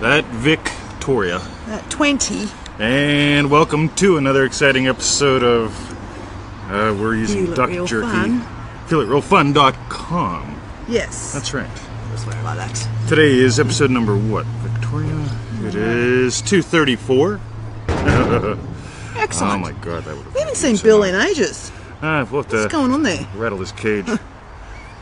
That Victoria. 20. And welcome to another exciting episode of we're using Duck Jerky. FeelItRealFun.com. Yes. That's right. Let's worry about that. Today is episode number what, Victoria? It is 234. Excellent. Oh my god, that would have. We haven't seen Bill in ages. We'll have to What's going on there? rattle his cage,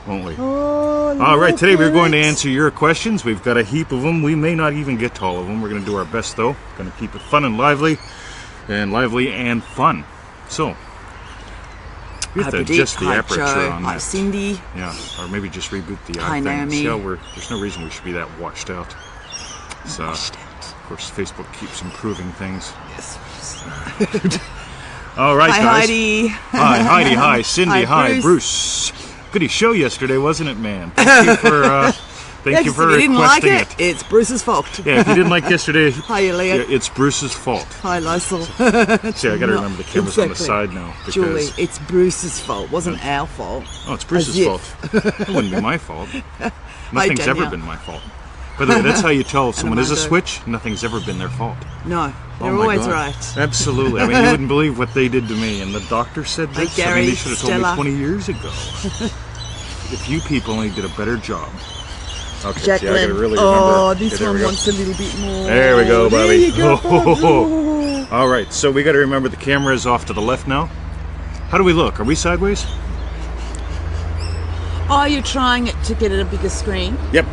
won't we? Oh, All right, today we're going to birds. answer your questions. We've got a heap of them. We may not even get to all of them. We're going to do our best, though. Going to keep it fun and lively and fun. So, we have to adjust the aperture on Hi, that. Cindy. Yeah, or maybe just reboot the Hi, thing. Naomi. See how there's no reason we should be that washed out. So, Washed out. of course, Facebook keeps improving things. Yes. All right, Hi, guys. Heidi. Hi, Heidi. Hi, Cindy. Hi, Hi, Bruce. Bruce. Goody show yesterday, wasn't it, man? Thank you for If you didn't like requesting it, it's Bruce's fault. Yeah, if you didn't like yesterday, Hi, Elliot. it's Bruce's fault. Hi, Lysol. See, I got to remember the camera's on the side now. Because, Julie, it's Bruce's fault. Wasn't our fault. Oh, it's Bruce's As fault. if. It wouldn't be my fault. Nothing's ever Danielle. been my fault. By the way, that's how you tell if someone is a Armando. switch. Nothing's ever been their fault. No, they're Oh my always God. right. Absolutely. I mean, you wouldn't believe what they did to me. And the doctor said this. I Gary, mean, they should have told Stella. me 20 years ago. If you people only did a better job. Okay, Jacqueline. see, I gotta really oh, remember. this Okay, there one we go. wants a little bit more. There we go, Bobby. There you go, Bobby. All right, so we got to remember the camera is off to the left now. How do we look? Are we sideways? Are you trying it to get it a bigger screen? Yep.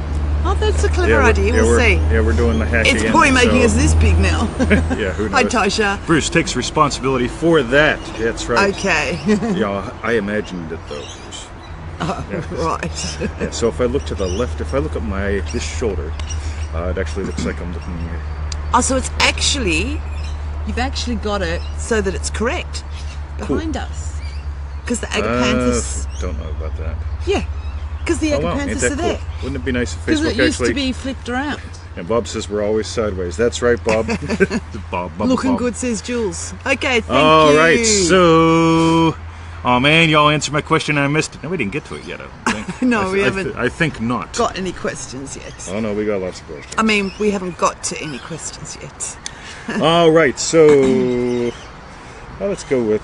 Oh, that's a clever idea. We'll see. Yeah, we're doing the hack It's again. probably making us this big now. Yeah, who knows? Hi, Tasha. Bruce takes responsibility for that. That's right. Okay. Yeah, I imagined it though, Bruce. Right. Yeah, so if I look to the left, if I look at this shoulder, it actually looks like I'm looking here. Oh, so it's actually, you've actually got it so that it's correct behind us. Because the agapanthus, Don't know about that. yeah, because the Oh wow, ain't agapanthus that are cool? there. Wouldn't it be nice if Because Facebook it used actually... to be flipped around. And Bob says we're always sideways. That's right, Bob. Bob. Looking Bob. good, says Jules. Okay, thank you. All right, so... Oh man, y'all answered my question and I missed it. No, we didn't get to it yet, I don't think. No, we haven't I think not. got any questions yet. Oh no, we got lots of questions. I mean, we haven't got to any questions yet. All right, so... well, let's go with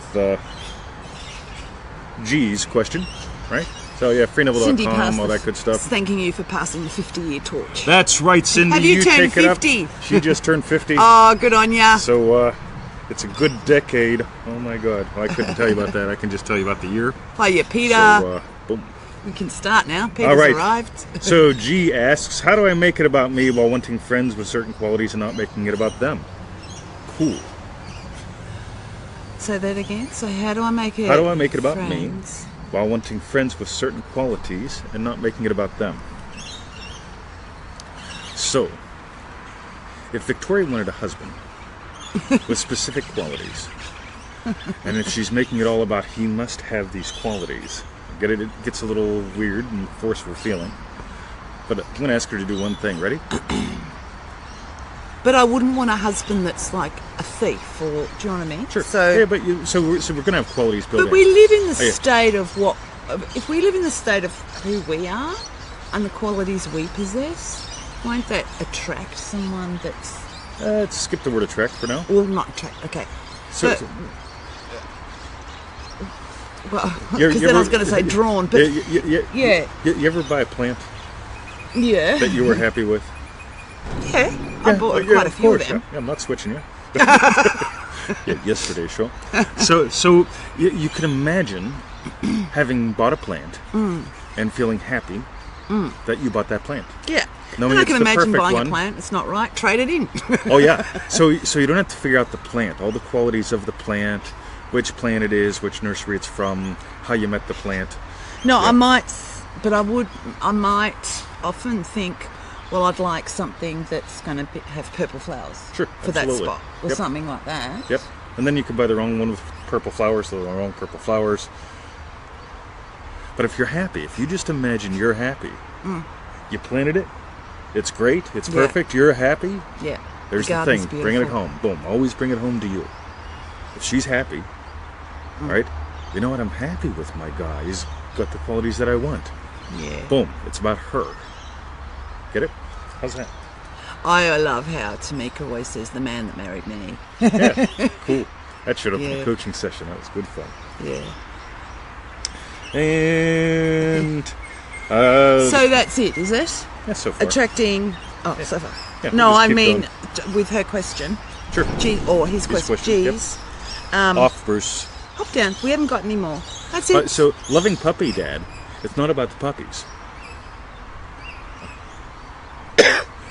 G's question, right? So yeah, Cindy freeneville.com, passed all that good stuff. Thanking you for passing the 50-year torch. That's right, Cindy. Have you turned take it up. 50? She just turned 50. Oh, good on ya. So it's a good decade. Oh my God! Well, I couldn't tell you about that. I can just tell you about the year. Hiya, Peter. So boom. We can start now. Peter's All right. arrived. So G asks, how do I make it about me while wanting friends with certain qualities and not making it about them? Cool. Say that again. So how do I make it? How do I make it about friends? me while wanting friends with certain qualities and not making it about them? So, if Victoria wanted a husband with specific qualities, and if she's making it all about he must have these qualities, get it? It gets a little weird and forceful feeling. But I'm going to ask her to do one thing. Ready? But I wouldn't want a husband that's like a thief, or do you know what I mean? Sure. So, yeah, but so we're going to have qualities built in. but we live in the Oh, yeah. state of what? If we live in the state of who we are and the qualities we possess, won't that attract someone that's? Let's skip the word attract for now. Well, not attract. Okay. So, But- Well, You because then I ever- was going to say drawn, but yeah. You ever buy a plant Yeah. that you were happy with? Yeah. I bought quite a few of them. Yeah, I'm not switching you. Yeah, yesterday's show. So you can imagine having bought a plant and feeling happy that you bought that plant. Yeah. No, I And mean, I it's can the imagine perfect buying one. a plant. It's not right. Trade it in. Oh yeah. So you don't have to figure out the plant, all the qualities of the plant, which plant it is, which nursery it's from, how you met the plant. No, Yeah. I might often think, well, I'd like something that's going to have purple flowers Sure, for absolutely. that spot, or Yep. something like that. Yep. And then you can buy the wrong one with purple flowers, the wrong purple flowers. But if you're happy, if you just imagine you're happy, you planted it, it's great, it's Yeah. perfect, you're happy, Yeah. there's the garden's thing, bring it beautiful. home. Boom, always bring it home to you. If she's happy, all right, you know what, I'm happy with my guy, he's got the qualities that I want. Yeah. Boom, it's about her. Get it? How's that? I love how Tamika always says, the man that married me. Yeah, cool. That showed up in Yeah. the coaching session. That was good fun. Yeah. And So that's it, is it? yeah, so far. Attracting... Oh, so far. Yeah, No, we'll just I keep mean, going. with her question. Sure. Or his question. yep. Geez. Off, Bruce. Hop down. We haven't got any more. That's it. So, loving puppy dad, it's not about the puppies.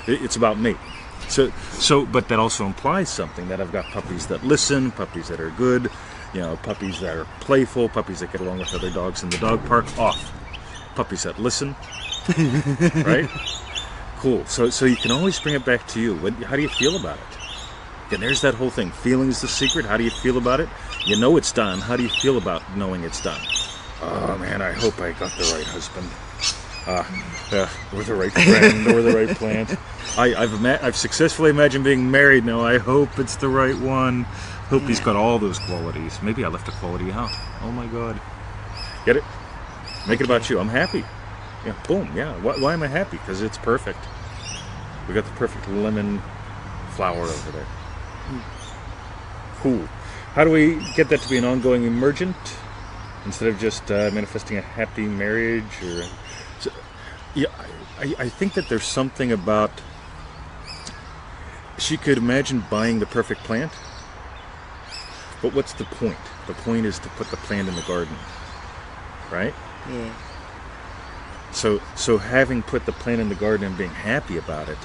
It's about me. So, but that also implies something, that I've got puppies that listen, puppies that are good, puppies that are playful, puppies that get along with other dogs in the dog park. Off. Puppies that listen. Right? Cool. So you can always bring it back to you. How do you feel about it? And there's that whole thing. Feeling is the secret. How do you feel about it? You know it's done. How do you feel about knowing it's done? Oh man, I hope I got the right husband. Or the right friend, or the right plant. I've successfully imagined being married now. I hope it's the right one. Hope he's got all those qualities. Maybe I left a quality out. Oh my God. Get it? Make it about you. I'm happy. Yeah, boom. Yeah. Why am I happy? Because it's perfect. We got the perfect lemon flower over there. Cool. How do we get that to be an ongoing emergent instead of just manifesting a happy marriage? I think that there's something about, she could imagine buying the perfect plant, but what's the point? The point is to put the plant in the garden, right? Yeah. So having put the plant in the garden and being happy about it,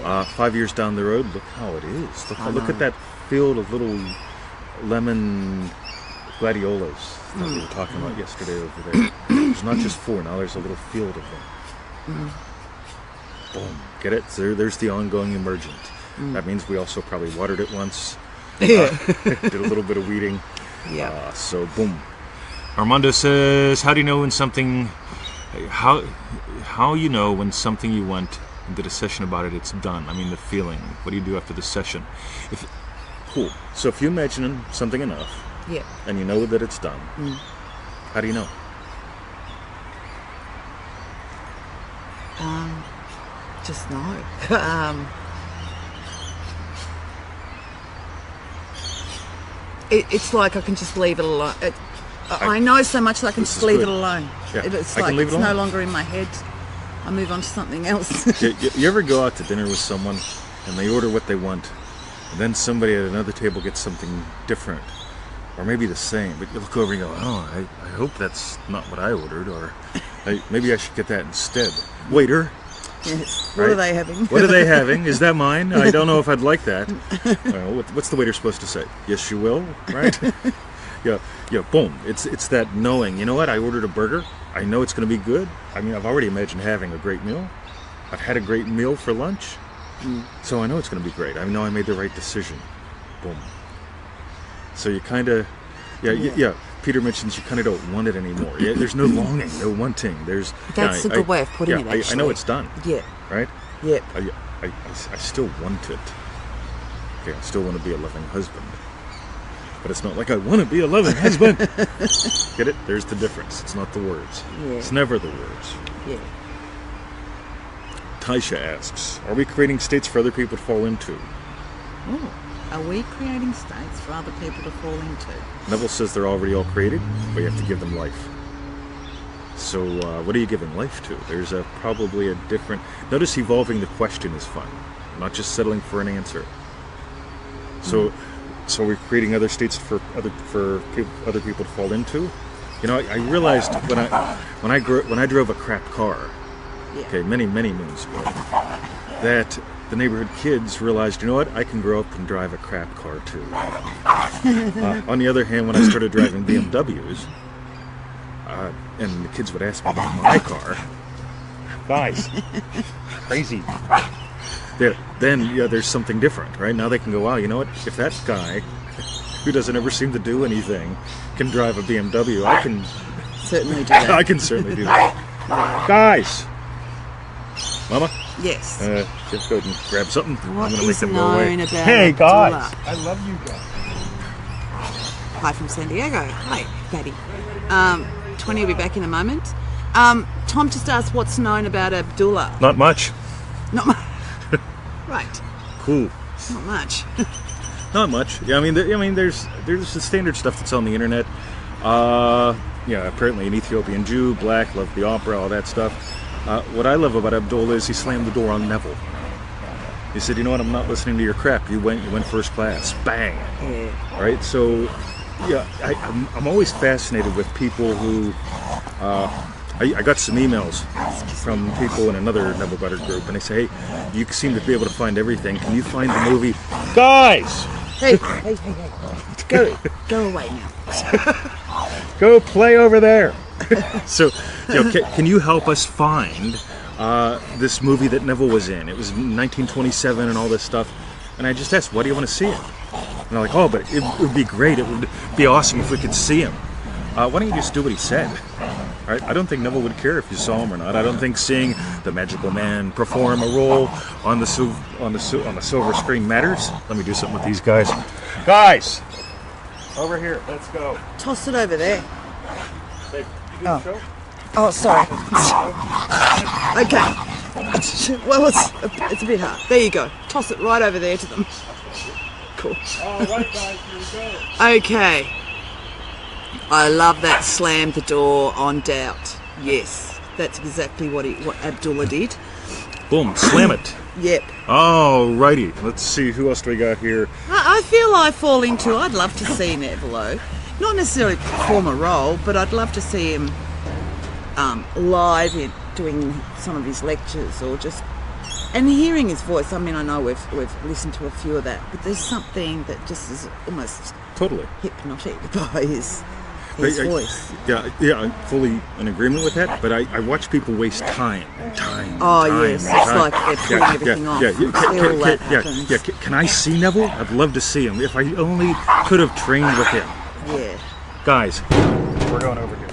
5 years down the road, look how it is. Look at that field of little lemon gladiolas that we were talking about yesterday over there. There's not just 4, now there's a little field of them. Boom. Get it? There's the ongoing emergent. That means we also probably watered it once. Yeah. Did a little bit of weeding. Yeah. So boom. Armando says, how do you know when something... How you know when something you want and did a session about it, it's done? I mean, the feeling. What do you do after the session? Cool. So if you imagine something enough, Yeah. and you know that it's done, how do you know? Just no. It's like I can just leave it alone. I know so much that I can just leave it alone. Yeah, It's I like can leave it's it no alone. longer in my head. I move on to something else. You ever go out to dinner with someone and they order what they want, and then somebody at another table gets something different, or maybe the same, but you look over and you go, oh, I hope that's not what I ordered, or maybe I should get that instead. Waiter, Yes. Right? What are they having? what are they having? Is that mine? I don't know if I'd like that. Well, what's the waiter supposed to say? Yes, you will, right? Yeah, boom. It's that knowing, you know what, I ordered a burger. I know it's going to be good. I mean, I've already imagined having a great meal. I've had a great meal for lunch. So I know it's going to be great. I know I made the right decision. Boom. So you kind of, yeah. Peter mentions you kind of don't want it anymore. Yeah, there's no longing, no wanting. That's a good way of putting it, I know actually. it's done. Yeah. Right? Yep. I still want it. Okay, I still want to be a loving husband. But it's not like I want to be a loving husband. Get it? There's the difference. It's not the words. Yeah. It's never the words. Yeah. Taisha asks, are we creating states for other people to fall into? Ooh. Are we creating states for other people to fall into? Neville says they're already all created, but you have to give them life. So what are you giving life to? There's probably a different... Notice evolving the question is fun, not just settling for an answer. So we're creating other states for other people to fall into. You know, I realized when I drove a crap car, okay, many moons ago, that the neighborhood kids realized, you know what, I can grow up and drive a crap car too. On the other hand, when I started driving BMWs, and the kids would ask me about my car, guys, crazy. Then there's something different, right? Now they can go, wow, you know what? If that guy, who doesn't ever seem to do anything, can drive a BMW, I can Certainly do that. I can certainly do that. Guys, Mama, Yes. just go and grab something. What I'm gonna make is them go away. known about Hey guys, Abdullah? I love you guys. Hi from San Diego. Hi, Daddy. 20 will be back in a moment. Tom just asked what's known about Abdullah. Not much. Not much. Right. Cool. Not much. Not much. Yeah, I mean, there's the standard stuff that's on the internet. Yeah, apparently an Ethiopian Jew, black, loved the opera, all that stuff. What I love about Abdullah is he slammed the door on Neville. He said, "You know what? I'm not listening to your crap. You went first class. Bang." Yeah. Right. So, yeah, I'm always fascinated with people who. I got some emails from people in another Neville Butter group, and they say, "Hey, you seem to be able to find everything. Can you find the movie, guys?" Hey. Go away now. Go play over there. So, can you help us find this movie that Neville was in? It was 1927 and all this stuff. And I just asked, why do you want to see it? And they're like, oh, but it would be great. It would be awesome if we could see him. Why don't you just do what he said? Right? I don't think Neville would care if you saw him or not. I don't think seeing the magical man perform a role on the silver screen matters. Let me do something with these guys. Guys, over here. Let's go. Toss it over there. Hey, you do the show? Oh, sorry. Okay. Well, it's a bit hard. There you go. Toss it right over there to them. Cool. All right, guys, here we go. Okay. I love that slam the door on doubt. Yes, that's exactly what Abdullah did. Boom, slam it. Yep. All righty. Let's see, who else do we got here? I feel I fall into. I'd love to see Neville. Not necessarily perform a role, but I'd love to see him live doing some of his lectures, or just and hearing his voice. I mean, I know we've listened to a few of that, but there's something that just is almost Totally hypnotic by his voice. Yeah, I'm fully in agreement with that, but I watch people waste time. Oh, yes, it's like they're putting everything off. Can I see Neville? I'd love to see him. If I only could have trained with him. Yeah. Guys, we're going over here.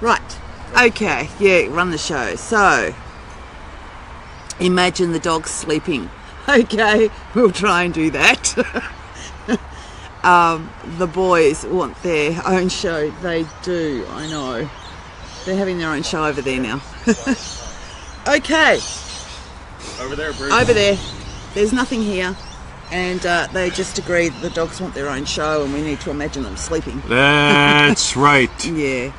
Right. Okay. Yeah, run the show. So, imagine the dog sleeping. Okay, we'll try and do that. The boys want their own show. They do, I know. They're having their own show over there now. Okay. Over there, Bruce. Over there. There's nothing here. And they just agreed the dogs want their own show and we need to imagine them sleeping. That's right. Yeah.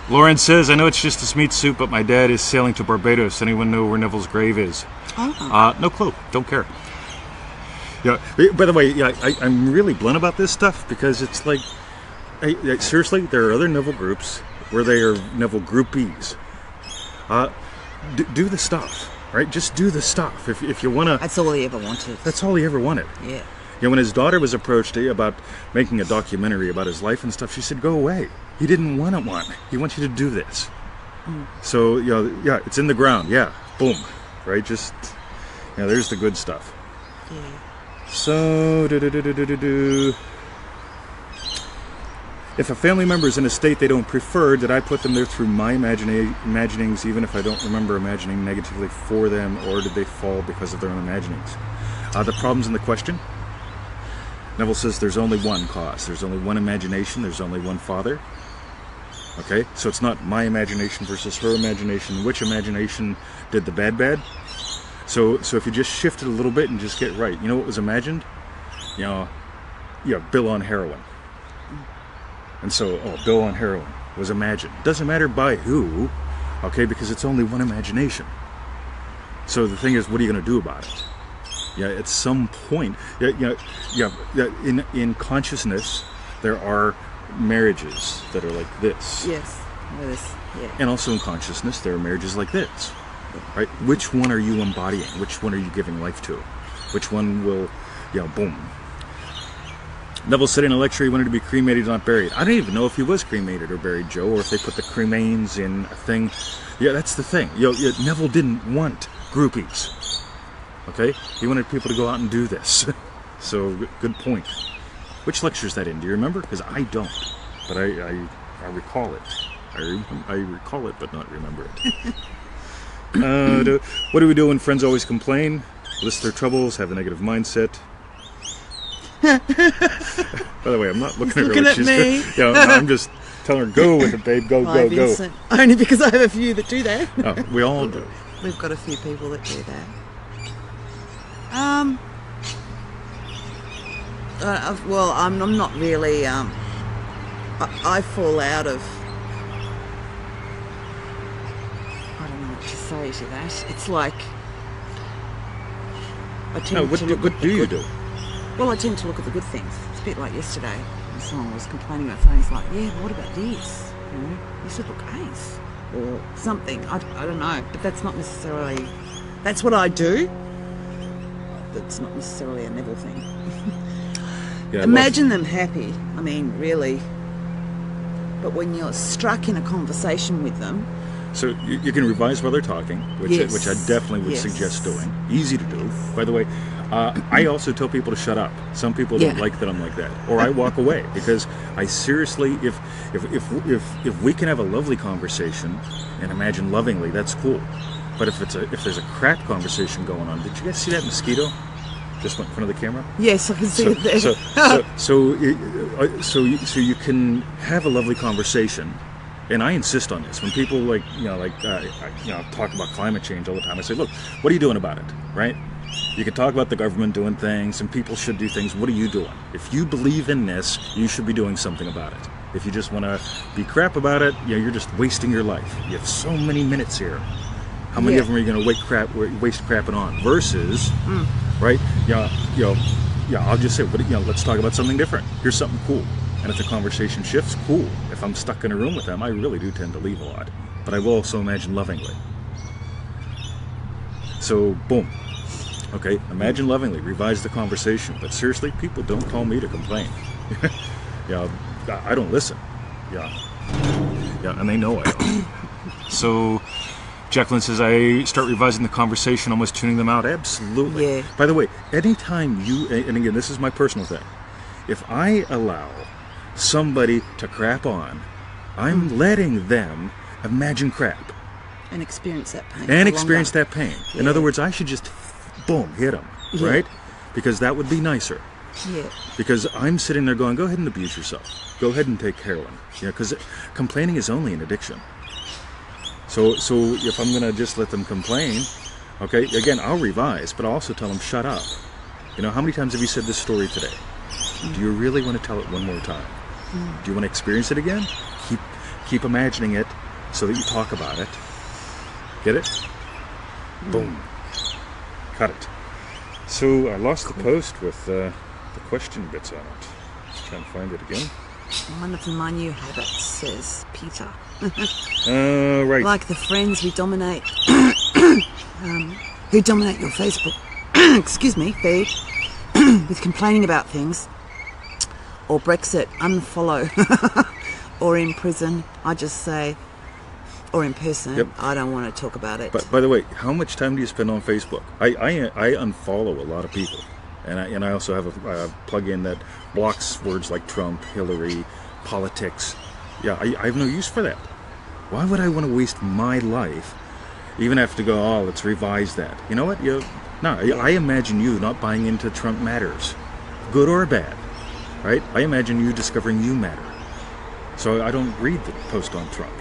Lauren says, I know it's just this meat soup, but my dad is sailing to Barbados. Anyone know where Neville's grave is? Oh. No clue. Don't care. Yeah. By the way, yeah, I'm really blunt about this stuff because it's like, seriously, there are other Neville groups where they are Neville groupies. Do the stuff, right? Just do the stuff. If you want to... That's all he ever wanted. That's all he ever wanted. Yeah. You know, when his daughter was approached about making a documentary about his life and stuff, she said, go away. He didn't want one. He wants you to do this. So, yeah, it's in the ground. Yeah. Boom. Right? Just, there's the good stuff. Yeah. So, if a family member is in a state they don't prefer, did I put them there through my imaginings, even if I don't remember imagining negatively for them, or did they fall because of their own imaginings? The problem's in the question. Neville says there's only one cause. There's only one imagination. There's only one father. Okay? So it's not my imagination versus her imagination. Which imagination did the bad? So if you just shift it a little bit and just get right. You know what was imagined? Bill on heroin. And so, Bill on heroin was imagined. Doesn't matter by who, okay, because it's only one imagination. So the thing is, what are you going to do about it? Yeah, at some point, in consciousness, there are marriages that are like this. Yes. Yeah. And also in consciousness, there are marriages like this. Right? Which one are you embodying? Which one are you giving life to? Which one will, boom. Neville said in a lecture he wanted to be cremated, not buried. I don't even know if he was cremated or buried, Joe, or if they put the cremains in a thing. Yeah, that's the thing. Neville didn't want groupies. Okay? He wanted people to go out and do this. So, good point. Which lecture is that in? Do you remember? Because I don't. But I recall it. I recall it, but not remember it. What do we do when friends always complain, list their troubles, have a negative mindset? By the way, I'm not looking at her like she's me. I'm just telling her, go with it, babe. Go. Vincent. Only because I have a few that do that. We all do. We've got a few people that do that. Well, I'm not really. I fall out of. I don't know what to say to that. It's like. I tend to look what at do the you good- do? Well, I tend to look at the good things. It's a bit like yesterday. Someone was complaining about things like, yeah, what about this? You know, you should look ace or something. I don't know, but that's not necessarily. That's what I do. That's not necessarily a Neville thing. Yeah, Imagine them happy. I mean, really. But when you're struck in a conversation with them, So you can revise while they're talking, which I definitely would suggest doing. Easy to do, by the way. I also tell people to shut up. Some people don't like that I'm like that, or I walk away because I seriously, if we can have a lovely conversation and imagine lovingly, that's cool. But if there's a crap conversation going on, did you guys see that mosquito just went in front of the camera? yes, I can see it there. So you can have a lovely conversation. And I insist on this. When people talk about climate change all the time, I say, look, what are you doing about it, right? You can talk about the government doing things, and people should do things. What are you doing? If you believe in this, you should be doing something about it. If you just want to be crap about it, you're just wasting your life. You have so many minutes here. How many of them are you going to waste crapping on? Versus, right? I'll just say, let's talk about something different. Here's something cool. And if the conversation shifts, cool. If I'm stuck in a room with them, I really do tend to leave a lot. But I will also imagine lovingly. So, boom. Okay, imagine lovingly, revise the conversation. But seriously, people don't call me to complain. I don't listen. Yeah, and they know I don't. So, Jacqueline says, I start revising the conversation, almost tuning them out. Absolutely. Yeah. By the way, anytime and again, this is my personal thing. If I allow somebody to crap on, I'm letting them imagine crap. And experience that pain. And for experience longer. that pain. Yeah. In other words, I should just, boom, hit them, right? Because that would be nicer. Yeah. Because I'm sitting there going, go ahead and abuse yourself. Go ahead and take heroin. Because complaining is only an addiction. So if I'm going to just let them complain, okay, again, I'll revise, but I'll also tell them, shut up. How many times have you said this story today? Do you really want to tell it one more time? Do you want to experience it again? Keep imagining it so that you talk about it. Get it? Boom. Cut it. So I lost the post with the question bits on it. Just trying to find it again. One of my new habits, says Peter. Right. Like the friends who dominate your Facebook excuse me, feed with complaining about things, or Brexit, unfollow, or in prison, I just say, or in person, I don't want to talk about it. But by the way, how much time do you spend on Facebook? I unfollow a lot of people, and I also have a plug-in that blocks words like Trump, Hillary, politics. Yeah, I have no use for that. Why would I want to waste my life, even have to go, let's revise that? You know what? I imagine you not buying into Trump matters, good or bad, right? I imagine you discovering you matter. So I don't read the post on Trump.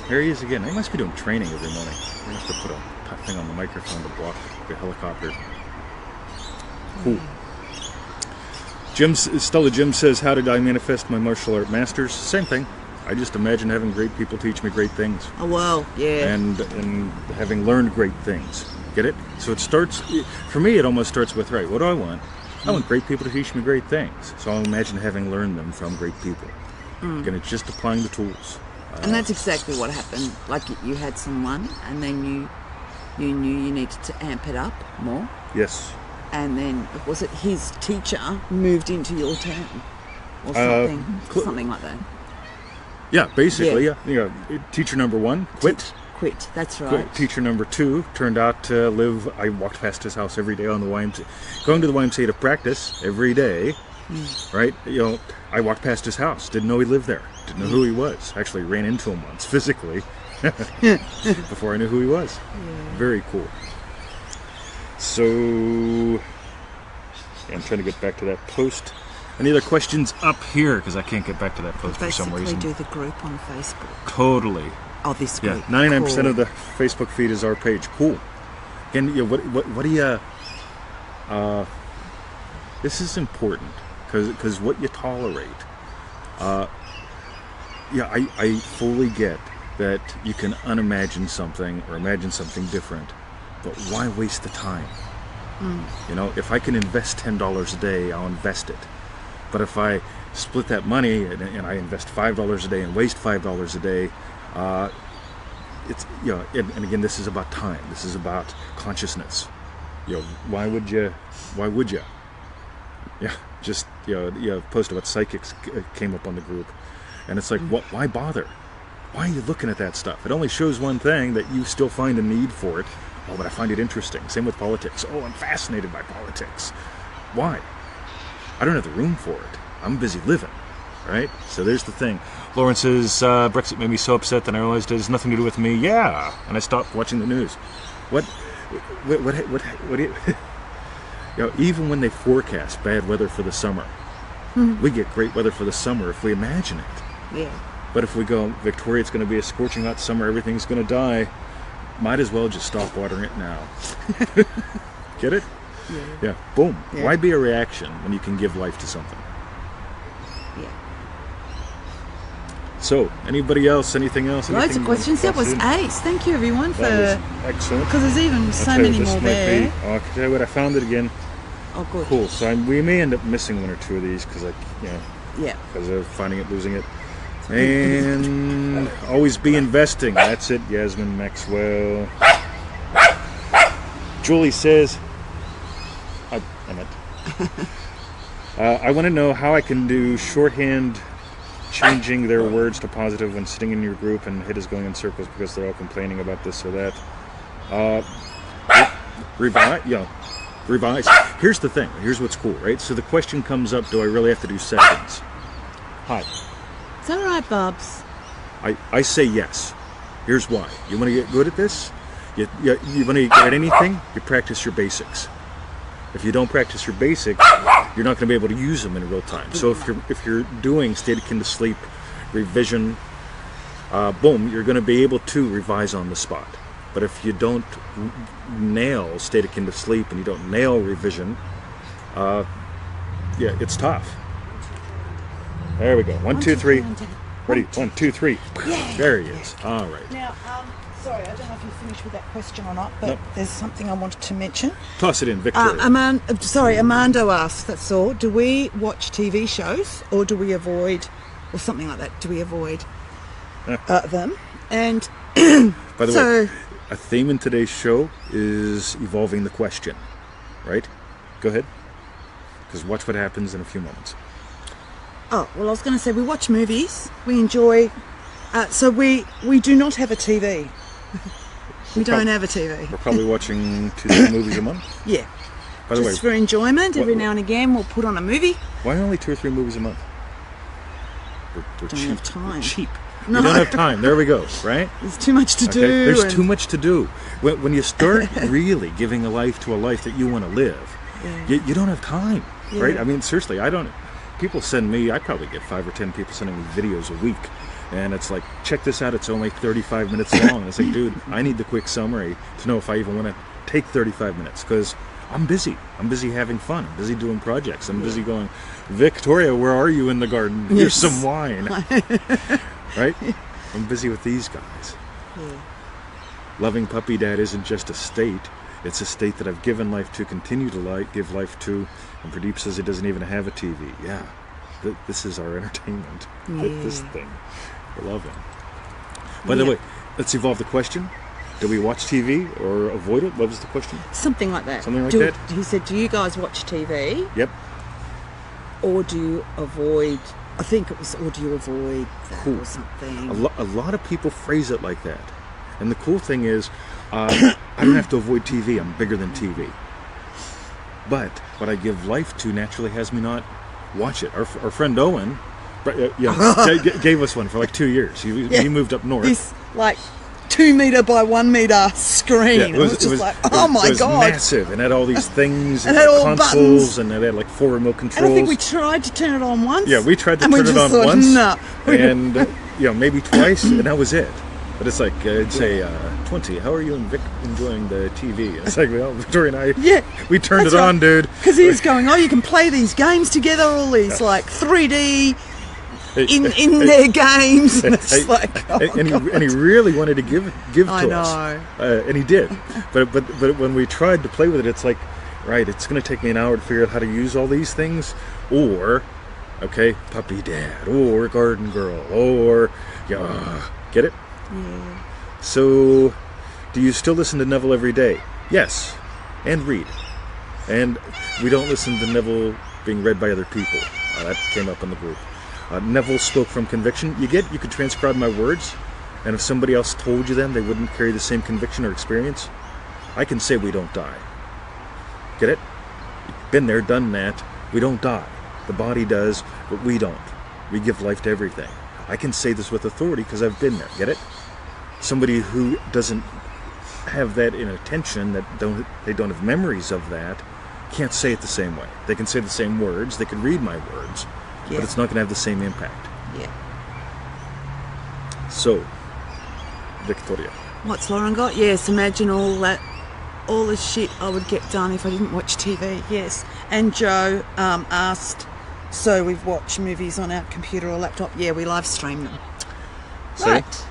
There he is again. He must be doing training every morning. I have to put a thing on the microphone to block the helicopter. Cool. Stella Jim says, how did I manifest my martial art masters? Same thing. I just imagine having great people teach me great things. Oh, well, yeah. And having learned great things. Get it? So it starts, for me, it almost starts with, right, what do I want? I want great people to teach me great things. So I'll imagine having learned them from great people. Again, it's just applying the tools. And that's exactly what happened. Like you had someone, and then you knew you needed to amp it up more. Yes. And then, was it his teacher moved into your town? Or something, something like that. Yeah, basically, yeah. Teacher number 1 quit. Quit, that's right. Quit. Teacher number 2 turned out to live. I walked past his house every day on the YMCA, going to the YMCA to practice every day. Right? I walked past his house. Didn't know he lived there. Didn't know who he was. Actually, ran into him once physically before I knew who he was. Yeah. Very cool. So, I'm trying to get back to that post. Any other questions up here? Because I can't get back to that post for some reason. Basically, do the group on Facebook. Totally. Oh, this week. Yeah, 99% of the Facebook feed is our page. Cool. Again, what do you? this is important because what you tolerate. I fully get that you can unimagine something or imagine something different, but why waste the time? You know, if I can invest $10 a day, I'll invest it. But if I split that money and I invest $5 a day and waste $5 a day, it's, you know, and again, this is about time. This is about consciousness. You know, why would you? Yeah, just, a post about psychics came up on the group, and it's like, why bother? Why are you looking at that stuff? It only shows one thing, that you still find a need for it. Oh, but I find it interesting. Same with politics. Oh, I'm fascinated by politics. Why? I don't have the room for it. I'm busy living, right? So there's the thing. Lawrence says, Brexit made me so upset that I realized it has nothing to do with me. Yeah, and I stopped watching the news. What do you... You know, even when they forecast bad weather for the summer, we get great weather for the summer if we imagine it. Yeah. But if we go, Victoria, it's going to be a scorching hot summer, everything's going to die, might as well just stop watering it now. Get it? Yeah. Boom. Yeah. Why be a reaction when you can give life to something? Yeah. So, anybody else? Anything else? Loads of questions. That was ace. Thank you, everyone, for... That was excellent. Because there's even so many more there. Oh, I can tell you what, I found it again. Oh, good. Cool. So we may end up missing one or two of these because because of finding it, losing it. And always be investing. That's it, Yasmin Maxwell. Julie says, I meant, I want to know how I can do shorthand changing their words to positive when sitting in your group, and Hit is going in circles because they're all complaining about this or that. Revise. Here's the thing. Here's what's cool, right? So the question comes up, do I really have to do sessions? Hi. Is that all right, Bubs? I say yes. Here's why. You want to get good at this? You want to get at anything? You practice your basics. If you don't practice your basics, you're not going to be able to use them in real time. So if you're doing state akin to sleep, revision, boom, you're going to be able to revise on the spot. But if you don't nail state akin to sleep and you don't nail revision, it's tough. There we go. 1, 2, 3. Ready? 1, 2, 3. Yeah. There he is. All right. Now, sorry, I don't know if you finished with that question or not, but there's something I wanted to mention. Toss it in, Victoria. Armando asked, that's all. Do we watch TV shows or do we avoid, or something like that, do we avoid them? And by the way, a theme in today's show is evolving the question, right? Go ahead. Because watch what happens in a few moments. Oh, well, I was going to say we watch movies. We enjoy... so we do not have a TV. We don't have a TV. We're probably watching 2-3 movies a month? Yeah. By the way, just for enjoyment, every now and again we'll put on a movie. Why only 2 or 3 movies a month? We're don't have time. We're cheap. No. We don't have time. There we go, right? There's too much to do. There's too much to do. When you start really giving a life to a life that you want to live, you don't have time, right? I mean, seriously, I don't... People send me, I probably get 5 or 10 people sending me videos a week. And it's like, check this out, it's only 35 minutes long. And it's like, dude, I need the quick summary to know if I even want to take 35 minutes. Because I'm busy. I'm busy having fun. I'm busy doing projects. I'm busy going, Victoria, where are you in the garden? Here's some wine. Right? I'm busy with these guys. Yeah. Loving puppy dad isn't just a state. It's a state that I've given life to, continue to give life to. And Pradeep says he doesn't even have a TV. Yeah. This is our entertainment. This thing. We're loving. By the way, let's evolve the question. Do we watch TV or avoid it? What was the question? Something like that. Something like that? He said, do you guys watch TV? Yep. Or do you avoid... I think it was, or do you avoid that or something? A lot of people phrase it like that. And the cool thing is, I don't have to avoid TV. I'm bigger than TV. But what I give life to naturally has me not watch it. Our friend Owen gave us one for like 2 years. He moved up north. This like 2 meter by 1 meter screen. It was just like, oh my god, massive, and had all these things, and had all consoles, buttons, and it had like 4 remote controls. And I think we tried to turn it on once. Yeah, we tried to turn it on once, and maybe twice, and that was it. But it's like, I'd say 20. How are you and Vic enjoying the TV? And it's like, well, Victoria and I, Yeah, we turned it that's on, right. dude. Because he's going, oh, you can play these games together, all these like 3D in their games. And it's like, oh, and he really wanted to give to I us. know. And he did. But when we tried to play with it, it's like, right, it's going to take me an hour to figure out how to use all these things. Or, okay, puppy dad, or garden girl, or, get it? Yeah. So, do you still listen to Neville every day? Yes. And read. And we don't listen to Neville being read by other people. That came up in the group. Neville spoke from conviction. You could transcribe my words, and if somebody else told you them, they wouldn't carry the same conviction or experience. I can say we don't die. Get it? Been there, done that. We don't die. The body does, but we don't. We give life to everything. I can say this with authority because I've been there. Get it? Somebody who doesn't have that in attention, they don't have memories of that, can't say it the same way. They can say the same words. They can read my words. Yeah. But it's not going to have the same impact. Yeah. So, Victoria. What's Lauren got? Yes, imagine all the shit I would get done if I didn't watch TV. Yes. And Joe asked, so we've watched movies on our computer or laptop. Yeah, we live stream them. See? Right.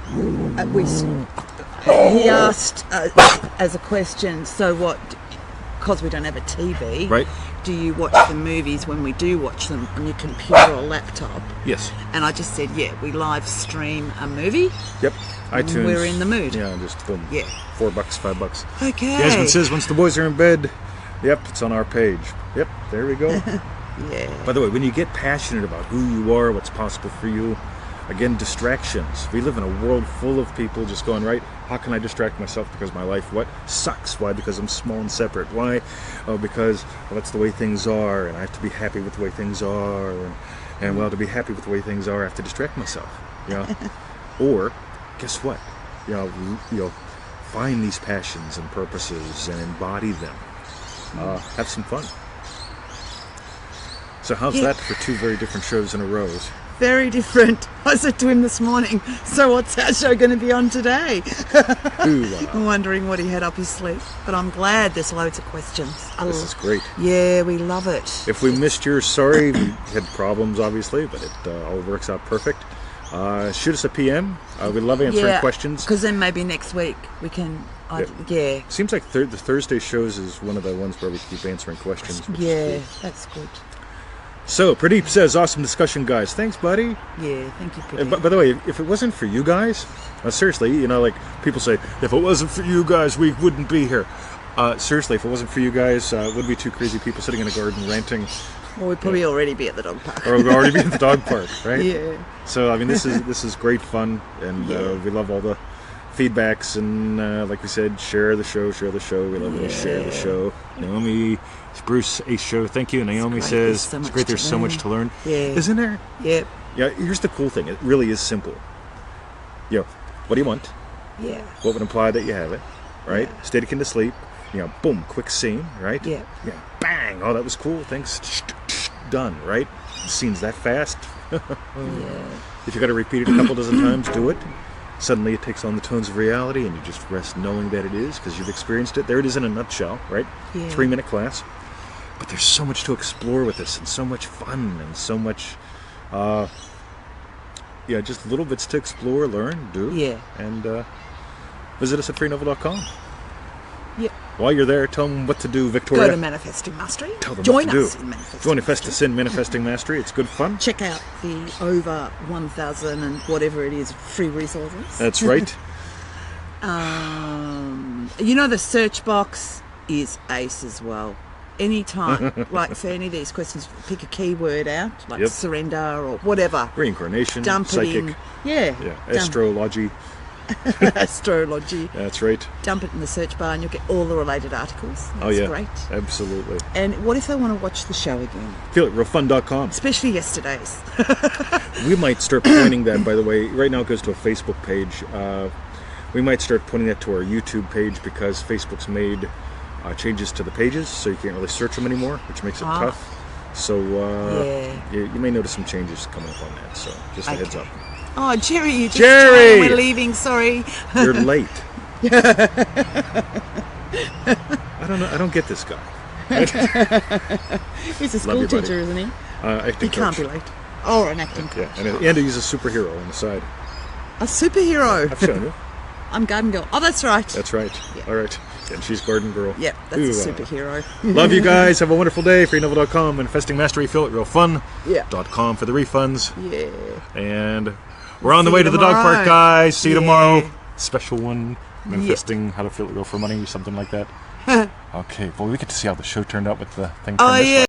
He asked as a question, so what, because we don't have a TV, Right. do you watch the movies when we do watch them on your computer or laptop? Yes. And I just said, yeah, we live stream a movie. Yep. iTunes. We're in the mood. Yeah, just boom. Yeah. $4, $5. Okay. Yasmin says, once the boys are in bed, yep, it's on our page. Yep, there we go. Yeah. By the way, when you get passionate about who you are, what's possible for you, again, distractions. We live in a world full of people just going, right, how can I distract myself because my life, what, sucks? Why? Because I'm small and separate. Why? Oh, because that's the way things are, and I have to be happy with the way things are, and well, to be happy with the way things are, I have to distract myself. Or, guess what? Find these passions and purposes and embody them. Have some fun. So how's that for two very different shows in a row? Very different. I said to him this morning, so what's our show going to be on today? I'm wondering what he had up his sleeve. But I'm glad there's loads of questions. This is great. Yeah, we love it. If we missed yours, sorry. We had problems, obviously, but it all works out perfect. Shoot us a PM. We love answering questions. Because then maybe next week we can... Seems like the Thursday shows is one of the ones where we keep answering questions. Yeah, that's good. So, Pradeep says, awesome discussion, guys. Thanks, buddy. Yeah, thank you, Pradeep. And by the way, if it wasn't for you guys, seriously, like people say, if it wasn't for you guys, we wouldn't be here. Seriously, if it wasn't for you guys, would be two crazy people sitting in a garden ranting. Well, we'd probably already be at the dog park. Or we'd already be at the dog park, right? Yeah. So, I mean, this is great fun, and we love all the feedbacks, and like we said, share the show. We love when you share the show. Naomi, Bruce, Ace Show, thank you. Naomi says, it's great, there's so much to learn. Yeah. Isn't there? Yep. Yeah, here's the cool thing. It really is simple. What do you want? Yeah. What would imply that you have it, right? Yeah. State akin to sleep. Boom, quick scene, right? Yeah. Yeah, bang. Oh, that was cool. Thanks. Done, right? The scene's that fast. Yeah. If you got to repeat it a couple dozen times, do it. Suddenly it takes on the tones of reality, and you just rest knowing that it is, because you've experienced it. There it is in a nutshell, right? Yeah. 3-minute class. But there's so much to explore with this, and so much fun, and so much, just little bits to explore, learn, do. Yeah. And visit us at freenovel.com. Yep. While you're there, tell them what to do, Victoria. Go to Manifesting Mastery. Tell them Join what to us do. in Manifesting Join Mastery. us in Manifesting Mastery. It's good fun. Check out the over 1,000 and whatever it is free resources. That's right. The search box is ace as well. Anytime, like for any of these questions, pick a keyword out, like surrender or whatever. Reincarnation, dump psychic. It in. Yeah. Astrology. Astrology. That's right. Dump it in the search bar and you'll get all the related articles. That's great. Absolutely. And what if they want to watch the show again? FeelItRealFun.com. Especially yesterday's. We might start pointing that, by the way. Right now it goes to a Facebook page. We might start pointing that to our YouTube page, because Facebook's made changes to the pages, so you can't really search them anymore, which makes it tough. So you may notice some changes coming up on that. So just a heads up. Oh, Jerry, you just Jerry! We're leaving, sorry. You're late. I don't know. I don't get this guy. He's a Love school you, buddy. teacher, isn't he? Acting He can't coach. be late. Oh, an acting coach. Yeah, and he's a superhero on the side. A superhero. I've shown you. I'm garden girl. Oh, that's right. That's right. Yeah. All right. And she's garden girl. Yep, that's Ooh, a superhero. Love you guys. Have a wonderful day. FreeNeville.com. Manifesting Mastery. Feel it real fun. Yeah. .com for the refunds. Yeah. And we're on the See way you to the dog park, tomorrow. guys. See you Yeah. tomorrow. Special one. Manifesting how to feel it real for money, something like that. Okay. Well, we get to see how the show turned out with the thing. Oh, turned this yeah. way.